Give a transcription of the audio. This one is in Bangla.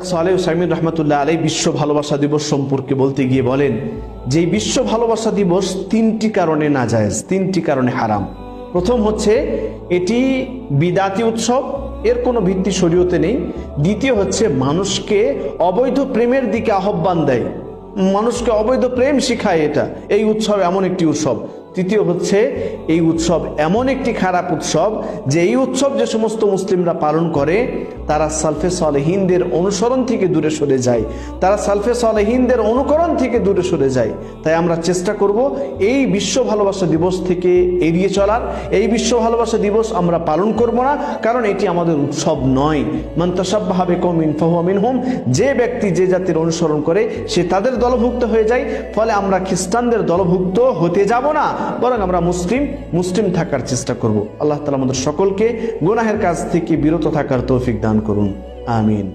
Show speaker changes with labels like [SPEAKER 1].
[SPEAKER 1] সালেহ সাইমিন রহমতুল্লাহ আলাই বিশ্ব ভালোবাসা দিবস সম্পর্কে বলতে গিয়ে বলেন যে বিশ্ব ভালোবাসা দিবস তিনটি কারণে নাজায়েজ, তিনটি কারণে হারাম। প্রথম হচ্ছে এটি বিদাতি উৎসব, এর কোনো ভিত্তি শরীয়তে নেই। দ্বিতীয় হচ্ছে মানুষকে অবৈধ প্রেমের দিকে আহ্বান দেয়, মানুষকে অবৈধ প্রেম শিখায় এটা, এই উৎসব এমন একটি উৎসব। তৃতীয় হচ্ছে এই উৎসব এমন একটি খারাপ উৎসব যে এই উৎসব যে সমস্ত মুসলিমরা পালন করে তারা সালফে সালেহিনদের অনুসরণ থেকে দূরে সরে যায়, তারা সালফে সালেহিনদের অনুকরণ থেকে দূরে সরে যায়। তাই আমরা চেষ্টা করব এই বিশ্ব ভালোবাসা দিবস থেকে এড়িয়ে চলার। এই বিশ্ব ভালোবাসা দিবস আমরা পালন করব না, কারণ এটি আমাদের উৎসব নয়। মান তাশাব্বাহা বিকওমিন ফাহুয়া মিনহুম, যে ব্যক্তি যে জাতির অনুসরণ করে সে তাদের দলভুক্ত হয়ে যায়। ফলে আমরা খ্রিস্টানদের দলভুক্ত হতে যাব না, বরং আমরা মুসলিম থাকার চেষ্টা করব। আল্লাহ তাআলা আমাদের সকলকে গুনাহের কাজ থেকে বিরত থাকার তৌফিক দান করুন। আমিন।